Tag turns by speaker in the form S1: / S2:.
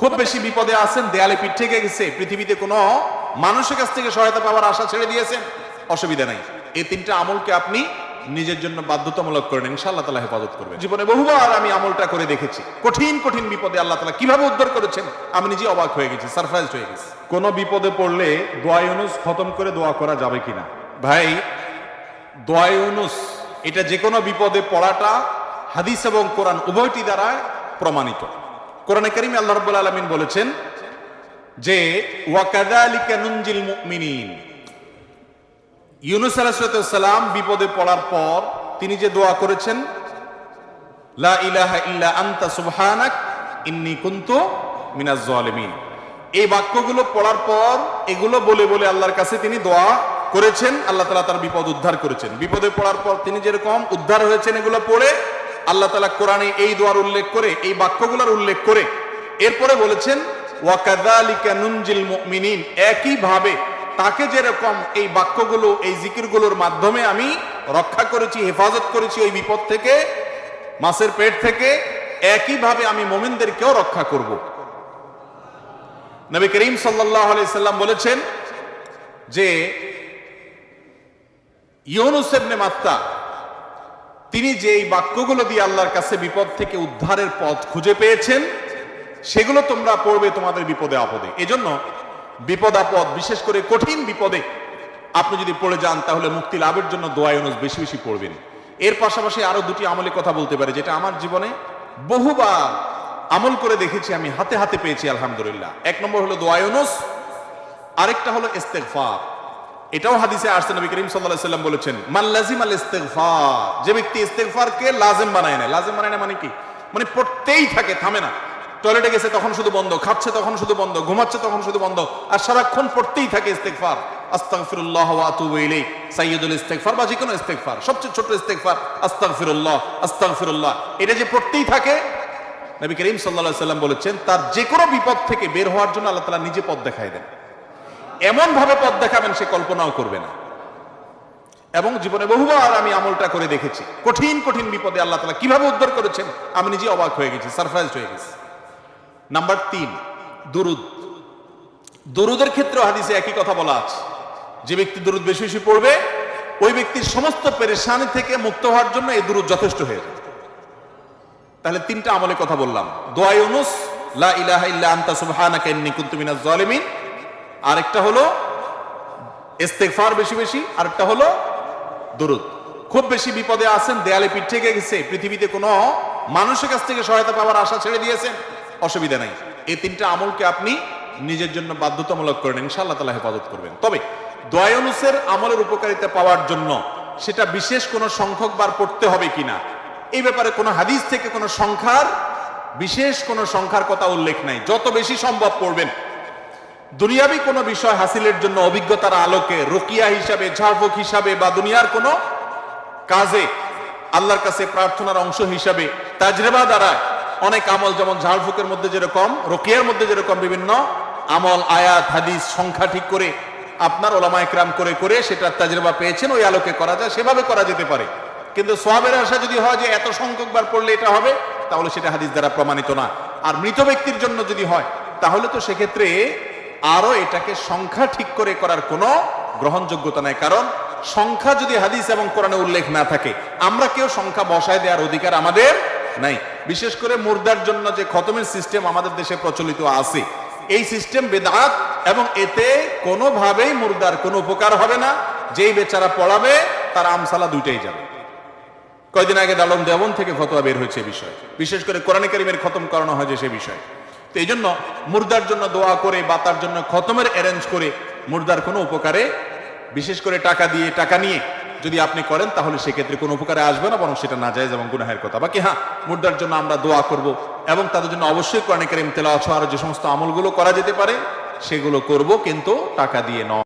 S1: খুব বেশি বিপদে আছেন, দেয়ালে পিঠ থেকে গেছে, পৃথিবীতে কোনো মানুষের কাছ থেকে সহায়তা পাওয়ার আশা ছেড়ে দিয়েছেন, অসুবিধা নাই। এই তিনটা আমলকে আপনি নিজের জন্য বাধ্যতামূলক করেন, ইনশাআল্লাহ তাআলা হেফাজত করবেন। জীবনে বহুবার আমি আমলটা করে দেখেছি, কঠিন কঠিন বিপদে আল্লাহ তাআলা কিভাবে উদ্ধার করেছেন আমি নিজে অবাক হয়ে গেছি, সারপ্রাইজড হয়ে গেছি।
S2: কোন বিপদে পড়লে দোয়া ইউনুস খতম করে দোয়া করা যাবে কিনা?
S1: ভাই, দোয়া ইউনুস এটা যে কোনো বিপদে পড়াটা হাদিস এবং কোরআন উভয়টি দ্বারা প্রমাণিত। কোরআনে কারীমে আল্লাহ রাব্বুল আলামিন বলেছেন যে ওয়া কাযালিকা নুনজিল মুমিনিন। ইউনুস আলাইহিস সালাম বিপদে পড়ার পর তিনি যে দোয়া করেছেন, লা ইলাহা ইল্লা আনতা সুবহানাক ইন্নী কুনতু মিনাজ জালিমিন, এই বাক্যগুলো পড়ার পর এগুলো বলে বলে আল্লাহর কাছে তিনি দোয়া করেছেন, আল্লাহ তাআলা তার বিপদ উদ্ধার করেছেন। বিপদে পড়ার পর তিনি যেরকম উদ্ধার হয়েছেন এগুলো পড়ে আল্লাহ তাআলা কোরআনে এই দোয়ার উল্লেখ করে, এই বাক্যগুলোর উল্লেখ করে এরপরে বলেছেন ওয়া কাযালিকা নুনজিল মুমিনিন, একই ভাবে তাকে যেরকম এই বাক্যগুলো এই জিকিরগুলোর মাধ্যমে আমি রক্ষা করেছি, হেফাজত করেছি ওই বিপদ থেকে, মাছের পেট থেকে, একই ভাবে আমি মুমিনদেরকেও রক্ষা করব। নবী করিম সাল্লাল্লাহু আলাইহি সাল্লাম বলেছেন যে ইউনুস ইবনে মাত্তা তিনি যে এই বাক্যগুলো দিয়ে আল্লাহর কাছে বিপদ থেকে উদ্ধারের পথ খুঁজে পেয়েছেন, সেগুলো তোমরা পড়বে তোমাদের বিপদে আপদে। এজন্য বিপদ আপদ, বিশেষ করে কঠিন বিপদে আপনি যদি পড়ে যান তাহলে মুক্তি লাভের জন্য দোয়া ইউনুস বেশি বেশি পড়বেন। এর পাশাপাশি আরো দুটি আমলের কথা বলতে পারি, যেটা আমার জীবনে বহুবার আমল করে দেখেছি, আমি হাতে হাতে পেয়েছি আলহামদুলিল্লাহ। এক নম্বর হলো দোয়া ইউনুস, আরেকটা হলো ইস্তেগফার। এটাও হাদিসে আসছে, নবী করিম সাল্লাল্লাহু আলাইহি সাল্লাম বলেছেন মান লাজিমাল ইস্তেগফার, যে ব্যক্তি ইস্তেগফারকে লাজিম বানায় না। লাজিম বানায় না মানে কি? মানে পড়তেই থাকে, থামে না। টয়লেটে গেছে তখন শুধু বন্ধ, খাচ্ছে তখন শুধু বন্ধ, ঘুমাচ্ছে তখন শুধু বন্ধ, আর সারাক্ষণ পড়তেই থাকে ইস্তেগফার। আস্তাগফিরুল্লাহ ওয়া আতুবু ইলাইহি, সাইয়্যিদুল ইস্তেগফার বা যে কোনো ইস্তেগফার, সবচেয়ে ছোট ইস্তেগফার আস্তাগফিরুল্লাহ আস্তাগফিরুল্লাহ, এটা যে পড়তেই থাকে, নবী করিম সাল্লাল্লাহু আলাইহি সাল্লাম বলেছেন তার যে কোনো বিপদ থেকে বের হওয়ার জন্য আল্লাহ তাআলা নিজে পথ দেখায় দেন। এমন ভাবে পথ দেখাবেন সে কল্পনাও করবে না। এবং জীবনে বহুবার আমি আমলটা করে দেখেছি, কঠিন কঠিন বিপদে আল্লাহ তাআলা কিভাবে উদ্ধার করেছেন আমি নিজে অবাক হয়ে গেছি, সারপ্রাইজড হয়ে গেছি। নাম্বার 3, দুরুদ। দুরুদের ক্ষেত্রেও হাদিসে একই কথা বলা আছে, যে ব্যক্তি দুরুদ বেশি বেশি পড়বে ওই ব্যক্তির সমস্ত পেরেশানি থেকে মুক্ত হওয়ার জন্য এই দুরুদ যথেষ্ট হয়ে যাবে। তাহলে 3টা আমলের কথা বললাম, দোয়া ইউনুস, লা ইলাহা ইল্লা আনতা সুবহানাকা ইন্নী কুনতু মিনাজ জালিমিন, আরেকটা হলো ইস্তেগফার বেশি বেশি, আরেকটা হলো দুরুদ। খুব বেশি বিপদে আছেন, দেয়ালে পিঠ থেকে গেছে, পৃথিবীতে কোনো মানুষের কাছ থেকে সহায়তা পাওয়ার আশা ছেড়ে দিয়েছেন, অসুবিধা নাই। এই 3টা আমলকে আপনি নিজের জন্য বাধ্যতামূলক করেন, ইনশাআল্লাহ তাআলা হেফাজত করবেন। তবে দোয়া ইউনুসের আমলের উপকারিতা পাওয়ার জন্য সেটা বিশেষ কোনো সংখ্যক বার পড়তে হবে কিনা, এই ব্যাপারে কোনো হাদিস থেকে কোনো সংখ্যার, বিশেষ কোনো সংখ্যার কথা উল্লেখ নাই। যত বেশি সম্ভব পড়বেন। দুনিয়াবি কোনো বিষয় হাসিলের জন্য অভিজ্ঞতার আলোকে, রুকিয়া হিসাবে, ঝাড়ফুঁক হিসাবে, বা দুনিয়ার কোনো কাজে আল্লাহর কাছে প্রার্থনার অংশ হিসাবে তাজরিবা দ্বারা অনেক আমল, যেমন ঝাড়ফুঁকের মধ্যে যেরকম, রুকিয়ার মধ্যে যেরকম বিভিন্ন আমল, আয়াত, হাদিস, সংখ্যা ঠিক করে আপনার ওলামা ইকরাম করে করে সেটা তাজরিবা পেয়েছেন, ওই আলোকে করা যায়, সেভাবে করা যেতে পারে। কিন্তু সওয়াবের আশা যদি হয় যে এত সংখ্যক বার পড়লে এটা হবে, তাহলে সেটা হাদিস দ্বারা প্রমাণিত না। আর মৃত ব্যক্তির জন্য যদি হয় তাহলে তো সেক্ষেত্রে আরো এটাকে সংখ্যা ঠিক করে করার কোনো গ্রহণযোগ্যতা নাই। কারণ সংখ্যা যদি হাদিস এবং কোরআনে উল্লেখ না থাকে, আমরা কেউ সংখ্যা বসায় দেওয়ার অধিকার আমাদের নাই। বিশেষ করে মুর্দার জন্য যে খতমের সিস্টেম আমাদের দেশে প্রচলিত আছে, এই সিস্টেম বেদাত, এবং এতে কোনোভাবেই মুর্দার কোনো উপকার হবে না। যেই বেচারা পড়াবে তার আমসালা দুইটাই যাবে। কয়েকদিন আগে দালম দেওবন থেকে ফতোয়া বের হয়েছে বিষয়, বিশেষ করে কোরআনে কারীমের খতম করানো হয় যে সে বিষয়। তো এই জন্য মুর্দার জন্য দোয়া করে বা তার জন্য খতমের অ্যারেঞ্জ করে মুর্দার কোনো উপকারে, বিশেষ করে টাকা দিয়ে, টাকা নিয়ে যদি আপনি করেন তাহলে সেক্ষেত্রে কোনো উপকারে আসবে না, বরং সেটা নাজায়েজ এবং গুনাহের কথা। বাকি হ্যাঁ, মুর্দার জন্য আমরা দোয়া করব এবং তাদের জন্য অবশ্যই কোরআনে কারীম তেলাওয়াত সহ আরো যে সমস্ত আমলগুলো করা যেতে পারে সেগুলো করব, কিন্তু টাকা দিয়ে নয়।